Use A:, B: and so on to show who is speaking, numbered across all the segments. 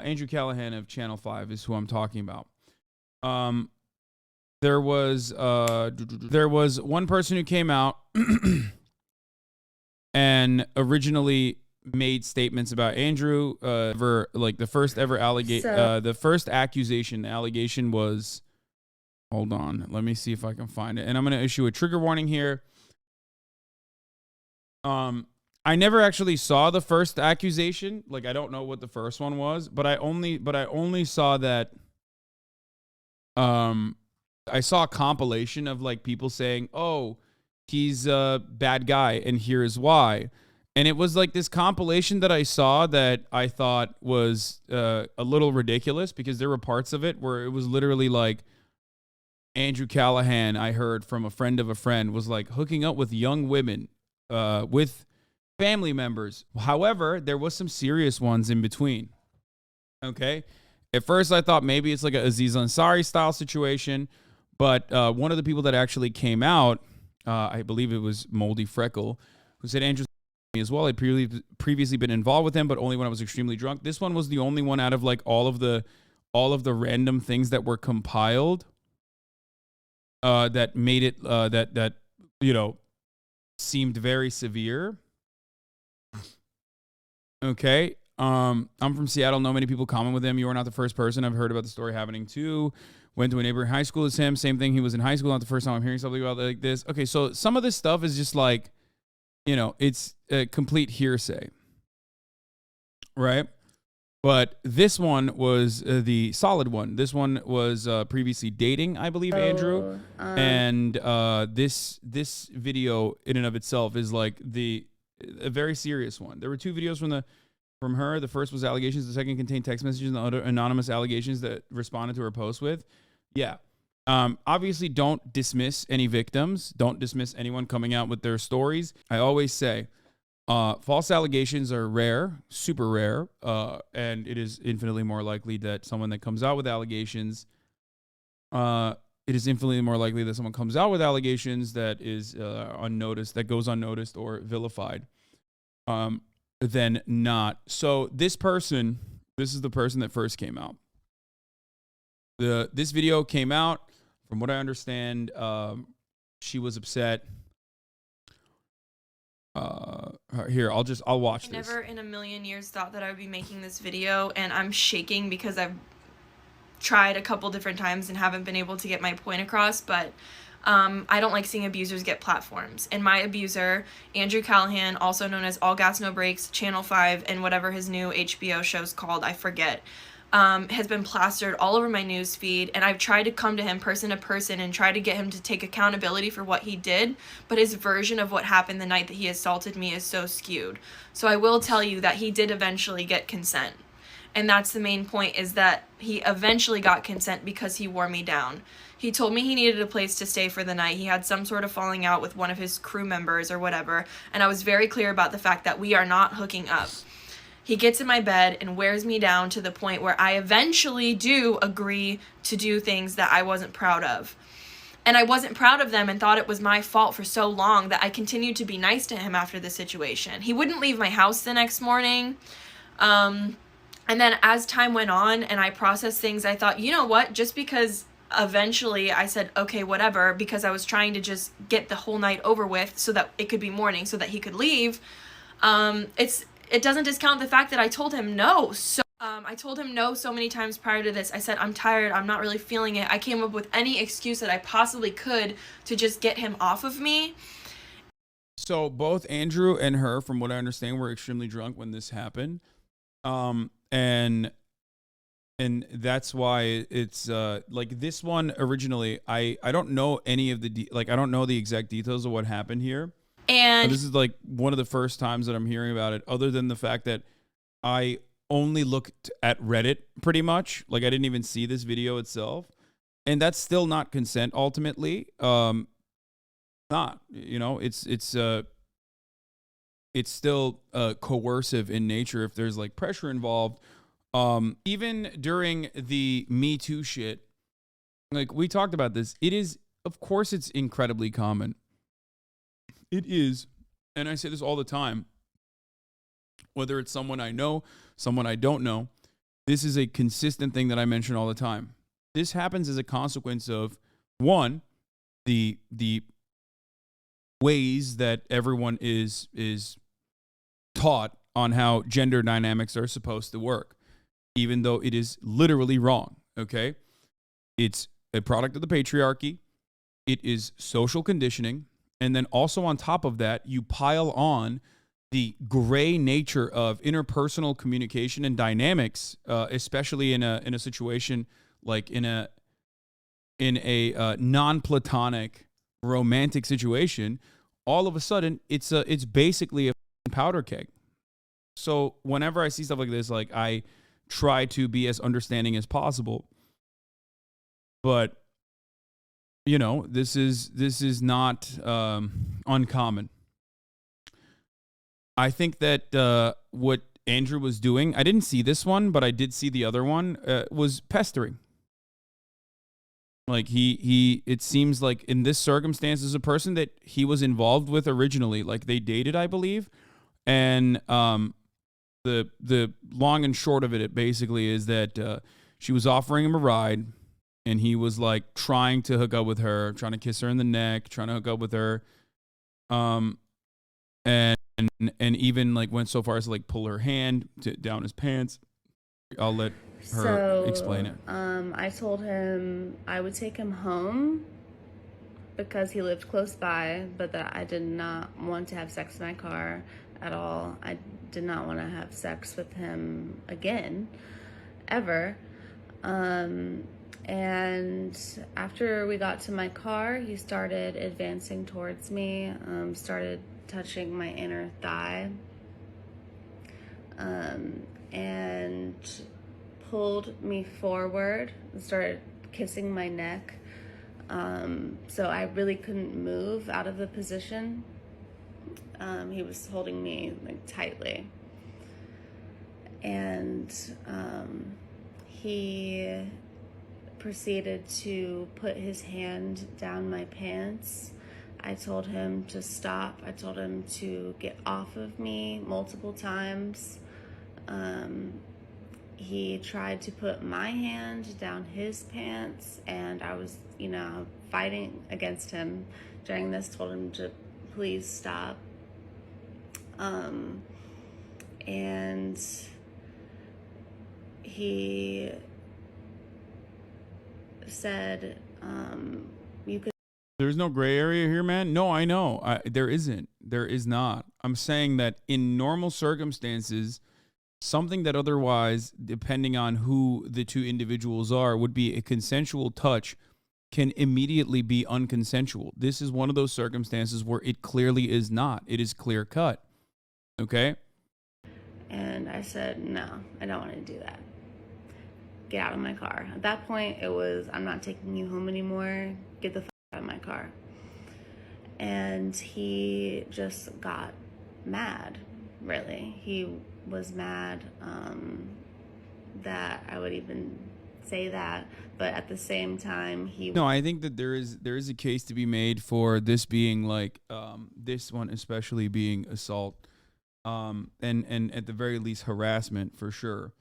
A: Andrew Callaghan of Channel 5 is who I'm talking about. There was one person who came out and originally made statements about Andrew. The first allegation was, hold on, let me see if I can find it, and I'm going to issue a trigger warning here. I never actually saw the first accusation. Like, I don't know what the first one was, but I only saw that. I saw a compilation of like people saying, "Oh, he's a bad guy, and here's why." And it was like this compilation that I saw that I thought was a little ridiculous, because there were parts of it where it was literally like Andrew Callaghan, I heard from a friend of a friend, was like hooking up with young women, with family members. However, there was some serious ones in between. Okay. At first, I thought maybe it's like a Aziz Ansari style situation, but one of the people that actually came out, I believe it was Moldy Freckle, who said Andrew as well. I'd previously been involved with him, but only when I was extremely drunk. This one was the only one out of like all of the random things that were compiled that made it that seemed very severe. Okay. I'm from Seattle. Know many people common with him. You are not the first person. I've heard about the story happening too. Went to a neighboring high school as him. Same thing. He was in high school. Not the first time I'm hearing something about like this. Okay, so some of this stuff is just like, it's a complete hearsay, right? But this one was the solid one. This one was previously dating, I believe, Andrew. And this video in and of itself is like a very serious one. There were two videos from her. The first was allegations. The second contained text messages and other anonymous allegations that responded to her post with. Yeah. Obviously, don't dismiss any victims. Don't dismiss anyone coming out with their stories. I always say false allegations are rare, super rare, and it is infinitely more likely that someone that comes out with allegations, that is unnoticed, that goes unnoticed or vilified, than not. So this is the person that first came out. This video came out. From what I understand, she was upset. Here, I'll watch this.
B: Never in a million years thought that I would be making this video, and I'm shaking because I've tried a couple different times and haven't been able to get my point across, but I don't like seeing abusers get platforms. And my abuser, Andrew Callaghan, also known as All Gas No Breaks, Channel 5, and whatever his new HBO show's called, I forget, has been plastered all over my news feed, and I've tried to come to him person to person and try to get him to take accountability for what he did, but his version of what happened the night that he assaulted me is so skewed. So I will tell you that he did eventually get consent. And that's the main point, is that he eventually got consent because he wore me down. He told me he needed a place to stay for the night. He had some sort of falling out with one of his crew members or whatever, and I was very clear about the fact that we are not hooking up. He gets in my bed and wears me down to the point where I eventually do agree to do things that I wasn't proud of. And I wasn't proud of them and thought it was my fault for so long that I continued to be nice to him after the situation. He wouldn't leave my house the next morning. And then as time went on and I processed things, I thought, you know what, just because eventually I said, okay, whatever, because I was trying to just get the whole night over with so that it could be morning so that he could leave, it doesn't discount the fact that I told him no. So I told him no so many times prior to this. I said, I'm tired, I'm not really feeling it. I came up with any excuse that I possibly could to just get him off of me.
A: So both Andrew and her, from what I understand, were extremely drunk when this happened. And that's why it's like this one originally, I don't know any of I don't know the exact details of what happened here.
B: And
A: this is like one of the first times that I'm hearing about it, other than the fact that I only looked at Reddit pretty much. Like, I didn't even see this video itself. And that's still not consent ultimately. Not, it's still coercive in nature if there's like pressure involved. Even during the Me Too shit, like we talked about this, of course it's incredibly common. It is, and I say this all the time, whether it's someone I know, someone I don't know, this is a consistent thing that I mention all the time. This happens as a consequence of, one, the ways that everyone is taught on how gender dynamics are supposed to work, even though it is literally wrong, okay? It's a product of the patriarchy. It is social conditioning. And then also on top of that, you pile on the gray nature of interpersonal communication and dynamics, especially in a situation like in a non-platonic romantic situation. All of a sudden, it's basically a powder keg. So whenever I see stuff like this, like, I try to be as understanding as possible. But this is not uncommon. I think that what Andrew was doing, I didn't see this one, but I did see the other one, was pestering. Like, it seems like in this circumstance is a person that he was involved with originally. Like, they dated, I believe. And the long and short of it basically is that she was offering him a ride, and he was like trying to hook up with her, trying to kiss her in the neck, trying to hook up with her. And even like went so far as to like pull her hand down his pants. I'll let her explain it.
C: I told him I would take him home because he lived close by, but that I did not want to have sex in my car at all. I did not want to have sex with him again, ever. And after we got to my car, he started advancing towards me, started touching my inner thigh, and pulled me forward and started kissing my neck. So I really couldn't move out of the position. He was holding me like tightly. And he proceeded to put his hand down my pants. I told him to stop. I told him to get off of me multiple times. He tried to put my hand down his pants, and I was, fighting against him during this, told him to please stop. And he said, you could.
A: There's no gray area here, man. No, I know. There isn't. There is not. I'm saying that in normal circumstances, something that otherwise, depending on who the two individuals are, would be a consensual touch can immediately be unconsensual. This is one of those circumstances where it clearly is not. It is clear cut. Okay?
C: And I said, no, I don't want to do that. Get out of my car. At that point, it was, I'm not taking you home anymore. Get the fuck out of my car. And he just got mad, really. He was mad that I would even say that, but at the same time,
A: No, I think that there is a case to be made for this being like this one especially being assault, and at the very least harassment for sure.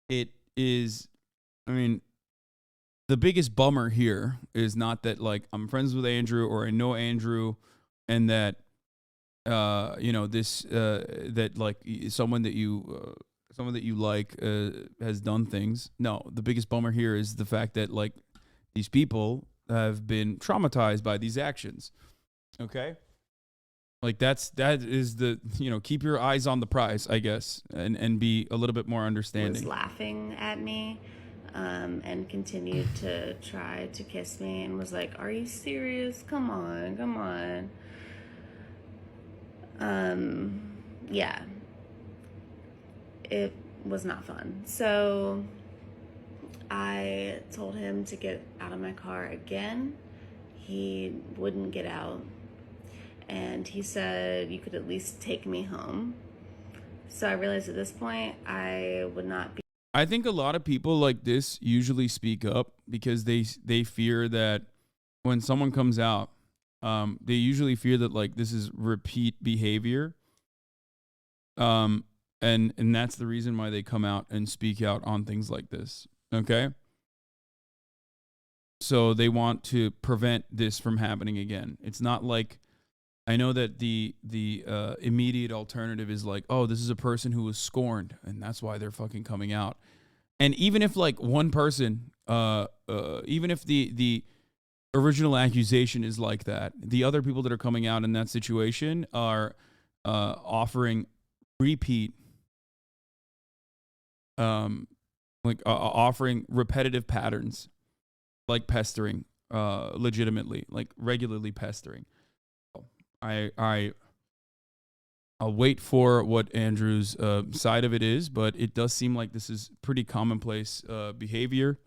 A: It is, I mean, the biggest bummer here is not that like I'm friends with Andrew or I know Andrew, and that this that like someone that you like has done things. No, the biggest bummer here is the fact that like these people have been traumatized by these actions. Okay? Like that is the, keep your eyes on the prize, I guess, and be a little bit more understanding.
C: Was laughing at me and continued to try to kiss me and was like, are you serious? Come on. Yeah. It was not fun. So I told him to get out of my car again. He wouldn't get out. And he said, you could at least take me home. So I realized at this point, I would not be.
A: I think a lot of people like this usually speak up because they fear that when someone comes out, they usually fear that like this is repeat behavior. And that's the reason why they come out and speak out on things like this. Okay? So they want to prevent this from happening again. It's not like, I know that the immediate alternative is like, oh, this is a person who was scorned, and that's why they're fucking coming out. And even if like one person, even if the original accusation is like that, the other people that are coming out in that situation are offering repeat, offering repetitive patterns, like pestering, legitimately, like regularly pestering. I'll wait for what Andrew's side of it is, but it does seem like this is pretty commonplace behavior.